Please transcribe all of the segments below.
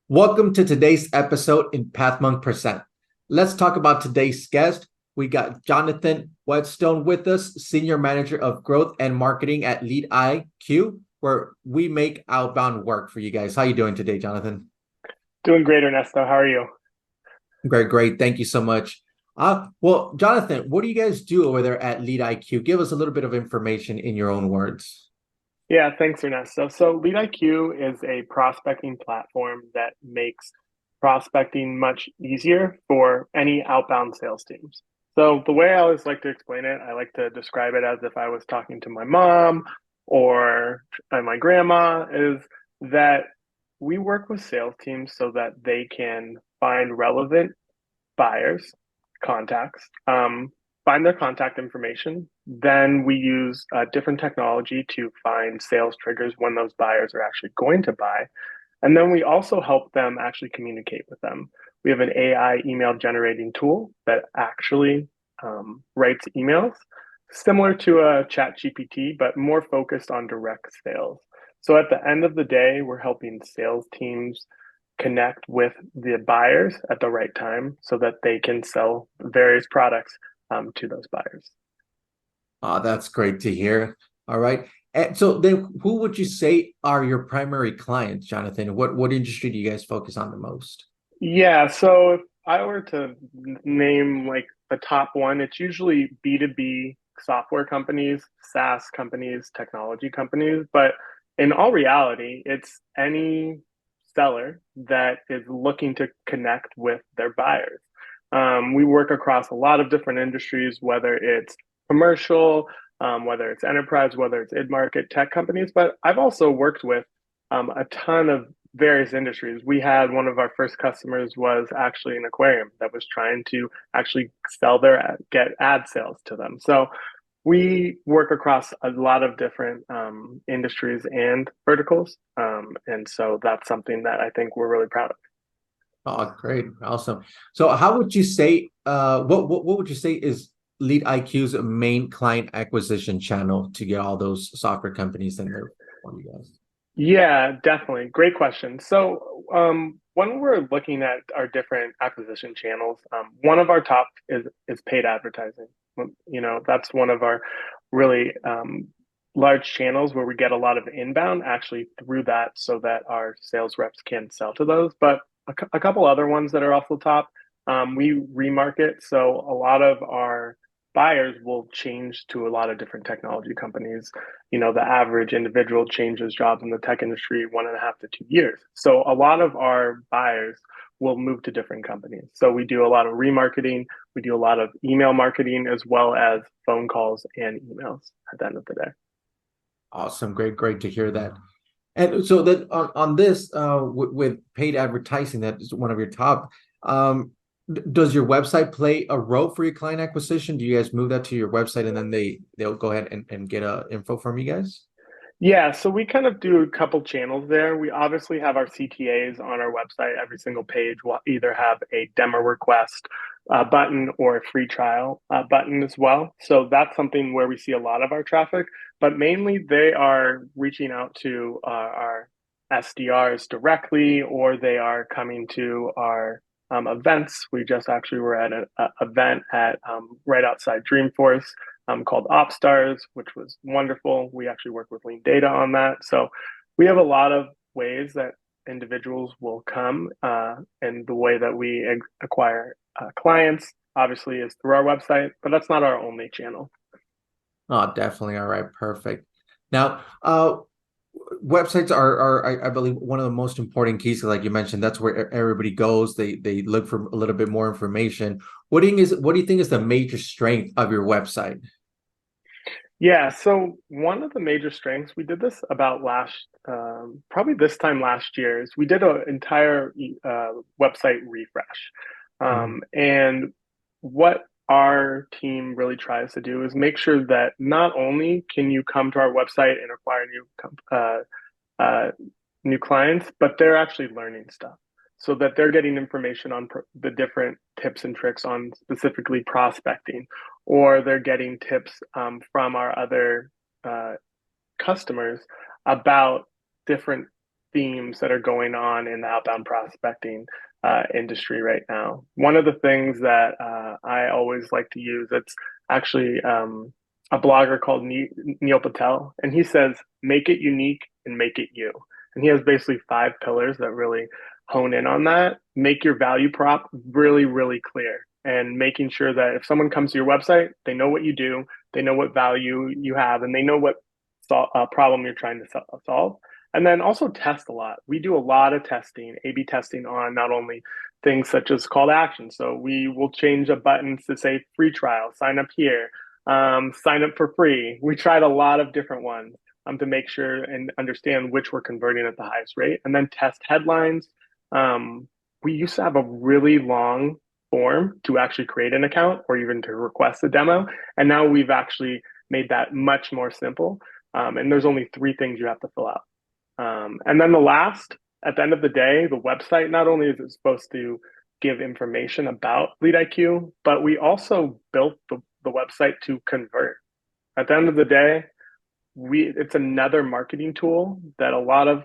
Welcome to today's episode in Pathmonk Present. Let's talk about today's guest. We got Jonathan Whetstone with us, Senior Manager of Growth and Marketing at LeadIQ, where we make outbound work for you guys. How you doing today, Jonathan? Doing great, Ernesto. How are you? Great, great. Thank you so much. Well, Jonathan, what do you guys do over there at LeadIQ? Give us a little bit of information in your own words. Yeah, thanks, Ernesto. So LeadIQ is a prospecting platform that makes prospecting much easier for any outbound sales teams. So the way I always like to explain it, I like to describe it as if I was talking to my mom or my grandma, is that we work with sales teams so that they can find relevant buyers, contacts, find their contact information. Then we use different technology to find sales triggers when those buyers are actually going to buy. And then we also help them actually communicate with them. We have an AI email generating tool that actually writes emails similar to a chat GPT, but more focused on direct sales. So at the end of the day, we're helping sales teams connect with the buyers at the right time so that they can sell various products to those buyers. That's great to hear. All right. And so then who would you say are your primary clients, Jonathan? What industry do you guys focus on the most? Yeah, so if I were to name like the top one, it's usually B2B software companies, SaaS companies, technology companies. But in all reality, it's any seller that is looking to connect with their buyers. We work across a lot of different industries, whether it's commercial, whether it's enterprise, whether it's mid-market tech companies. But I've also worked with a ton of various industries. We had one of our first customers was actually an aquarium that was trying to actually sell get ad sales to them. So we work across a lot of different industries and verticals. And so that's something that I think we're really proud of. Oh, great. Awesome. So how would you say what would you say is Lead IQ's main client acquisition channel to get all those software companies in there for you guys? Yeah, definitely. Great question. So, when we're looking at our different acquisition channels, one of our top is paid advertising. That's one of our really large channels where we get a lot of inbound actually through that, so that our sales reps can sell to those. But a couple other ones that are also top, we remarket. So a lot of our buyers will change to a lot of different technology companies. The average individual changes jobs in the tech industry 1.5 to 2 years. So a lot of our buyers will move to different companies. So we do a lot of remarketing, we do a lot of email marketing, as well as phone calls and emails at the end of the day. Awesome. Great, great to hear that. And so then on this with paid advertising, that is one of your top. Does your website play a role for your client acquisition? Do you guys move that to your website and then they'll go ahead and get info from you guys? Yeah, so we kind of do a couple channels there. We obviously have our CTAs on our website. Every single page will either have a demo request button or a free trial button as well. So that's something where we see a lot of our traffic, but mainly they are reaching out to our SDRs directly, or they are coming to our events. We just actually were at an event at right outside Dreamforce called OpStars, which was wonderful. We actually work with Lean Data on that. So we have a lot of ways that individuals will come, and the way that we acquire clients obviously is through our website, but that's not our only channel. Oh, definitely. All right, perfect. Now, websites are I believe one of the most important keys. Like you mentioned, that's where everybody goes. They look for a little bit more information. What do you think is the major strength of your website? Yeah, so one of the major strengths, we did this about probably this time last year, is we did an entire website refresh. Mhm. And what our team really tries to do is make sure that not only can you come to our website and acquire uh, new clients, but they're actually learning stuff so that they're getting information on the different tips and tricks on specifically prospecting, or they're getting tips from our other uh, customers about different themes that are going on in the outbound prospecting industry right now. One of the things that I always like to use, it's actually a blogger called Neil Patel, and he says, make it unique and make it you. And he has basically 5 pillars that really hone in on that. Make your value prop really, really clear, and making sure that if someone comes to your website, they know what you do, they know what value you have, and they know what problem you're trying to solve. And then also test a lot. We do a lot of testing, A/B testing on not only things such as call to action. So we will change a button to say free trial, sign up here, sign up for free. We tried a lot of different ones to make sure and understand which we're converting at the highest rate, and then test headlines. We used to have a really long form to actually create an account or even to request a demo. And now we've actually made that much more simple. And there's only 3 things you have to fill out. And then the last, at the end of the day, the website, not only is it supposed to give information about LeadIQ, but we also built the website to convert. At the end of the day, it's another marketing tool that a lot of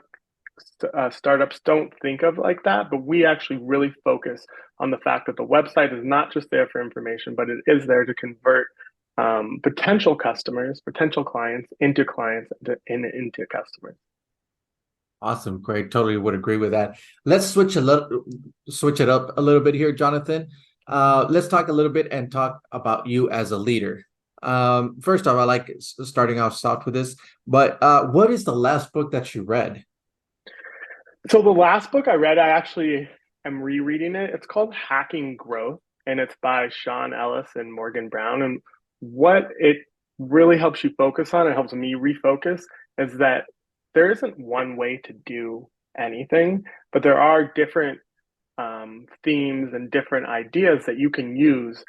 startups don't think of like that, but we actually really focus on the fact that the website is not just there for information, but it is there to convert potential customers, potential clients into customers. Awesome, great. Totally would agree with that. Let's switch it up a little bit here, Jonathan. Let's talk a little bit and talk about you as a leader. First off, I like starting off soft with this, but what is the last book that you read? So the last book I read, I actually am rereading it. It's called Hacking Growth, and it's by Sean Ellis and Morgan Brown. And what it really helps you focus on, it helps me refocus, is that there isn't one way to do anything, but there are different themes and different ideas that you can use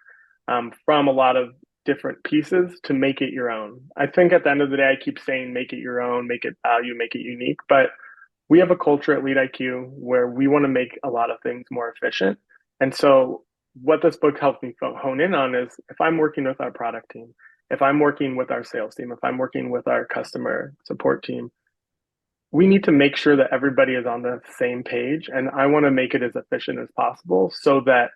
from a lot of different pieces to make it your own. I think at the end of the day, I keep saying make it your own, make it value, make it unique, but we have a culture at LeadIQ where we want to make a lot of things more efficient. And so what this book helps me hone in on is if I'm working with our product team, if I'm working with our sales team, if I'm working with our customer support team, we need to make sure that everybody is on the same page. And I want to make it as efficient as possible so that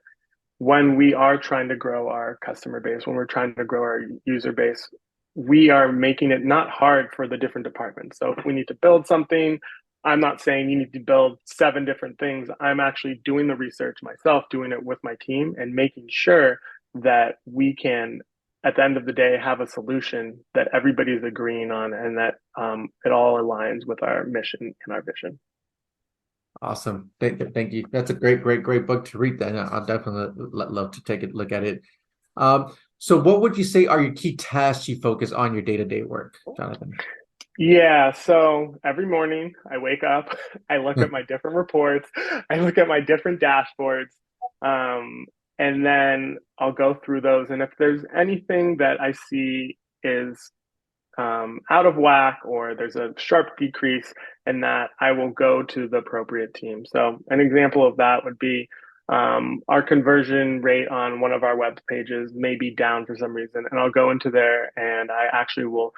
when we are trying to grow our customer base, when we're trying to grow our user base, we are making it not hard for the different departments. So if we need to build something, I'm not saying you need to build 7 different things. I'm actually doing the research myself, doing it with my team, and making sure that we can, at the end of the day, have a solution that everybody's agreeing on and that it all aligns with our mission and our vision. Awesome. Thank you. That's a great book to read. Then I'll definitely love to take a look at it. So what would you say are your key tasks you focus on your day-to-day work, Jonathan? Yeah, so every morning I wake up, I look at my different reports, I look at my different dashboards, and then I'll go through those. And if there's anything that I see is out of whack or there's a sharp decrease in that, I will go to the appropriate team. So an example of that would be our conversion rate on one of our web pages may be down for some reason, and I'll go into there and I actually will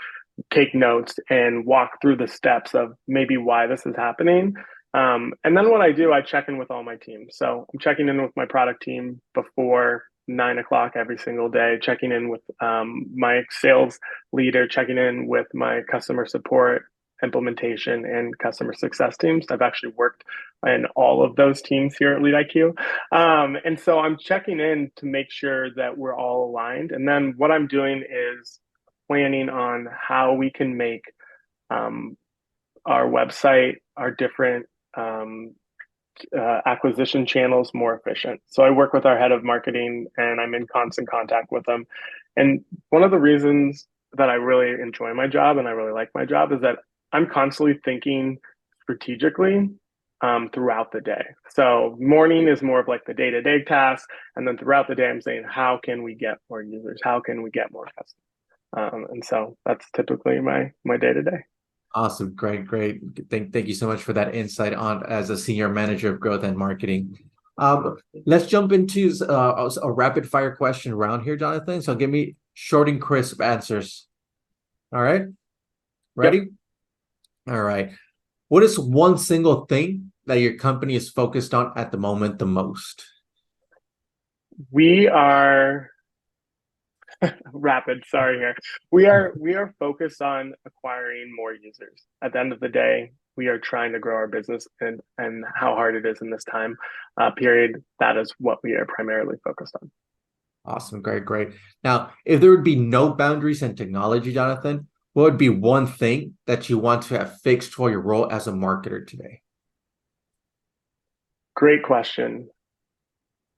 take notes and walk through the steps of maybe why this is happening. And then what I do, I check in with all my teams. So I'm checking in with my product team before 9 o'clock every single day, checking in with my sales leader, checking in with my customer support, implementation, and customer success teams. I've actually worked in all of those teams here at LeadIQ. And so I'm checking in to make sure that we're all aligned. And then what I'm doing is planning on how we can make our website, our different acquisition channels more efficient. So I work with our head of marketing and I'm in constant contact with them. And one of the reasons that I really enjoy my job and I really like my job is that I'm constantly thinking strategically throughout the day. So morning is more of like the day-to-day tasks. And then throughout the day, I'm saying, how can we get more users? How can we get more customers? And so that's typically my day-to-day. Awesome. Great. Thank you so much for that insight on as a senior manager of growth and marketing. Let's jump into a rapid fire question round here, Jonathan. So give me short and crisp answers. All right. Ready? Yep. All right. what is one single thing that your company is focused on at the moment the most? We are rapid, sorry here. We are focused on acquiring more users. At the end of the day, we are trying to grow our business and how hard it is in this time period. That is what we are primarily focused on. Awesome. Great, great. Now, if there would be no boundaries in technology, Jonathan, what would be one thing that you want to have fixed for your role as a marketer today? Great question.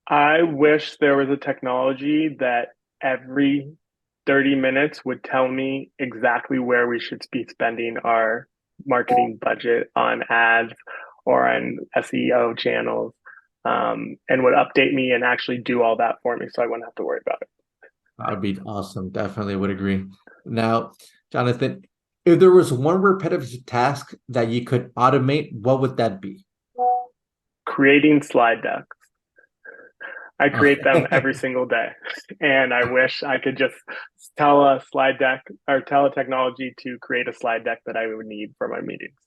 I wish there was a technology that every 30 minutes would tell me exactly where we should be spending our marketing budget on ads or on SEO channels, and would update me and actually do all that for me so I wouldn't have to worry about it. That would be awesome. Definitely would agree. Now, Jonathan, if there was one repetitive task that you could automate, what would that be? Creating slide decks. I create them every single day. And I wish I could just tell a slide deck or tell a technology to create a slide deck that I would need for my meetings.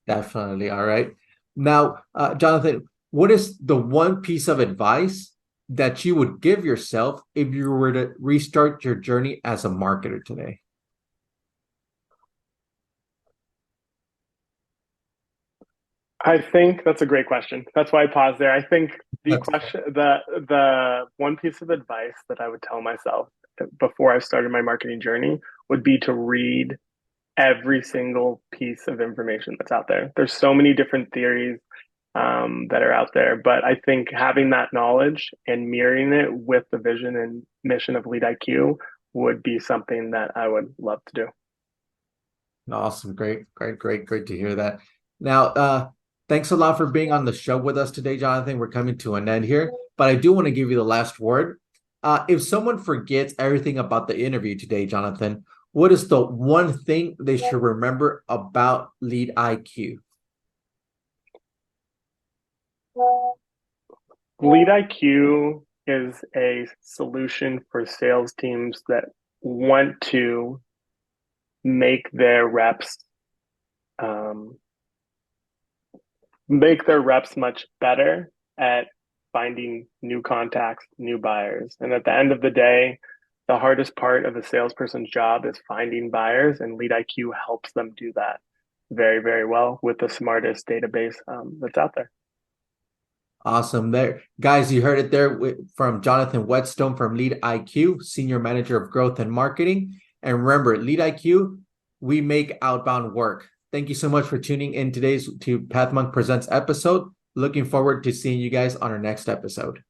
Definitely. All right. Now, Jonathan, what is the one piece of advice that you would give yourself if you were to restart your journey as a marketer today? I think that's a great question. That's why I paused there. I think the That's question, the one piece of advice that I would tell myself before I started my marketing journey would be to read every single piece of information that's out there. There's so many different theories that are out there, but I think having that knowledge and mirroring it with the vision and mission of LeadIQ would be something that I would love to do. awesome. Great, great, great, great to hear that. Now, thanks a lot for being on the show with us today, Jonathan. We're coming to an end here, but I do want to give you the last word. If someone forgets everything about the interview today, Jonathan, what is the one thing they should remember about LeadIQ? LeadIQ is a solution for sales teams that want to make their reps um, much better at finding new contacts, new buyers. And at the end of the day, the hardest part of a salesperson's job is finding buyers, and LeadIQ helps them do that very, very well with the smartest database that's out there. Awesome. There, guys, you heard it there from Jonathan Whetstone from LeadIQ, Senior Manager of Growth and Marketing. And remember, LeadIQ, we make outbound work. Thank you so much for tuning in today's to Pathmonk Presents episode. Looking forward to seeing you guys on our next episode.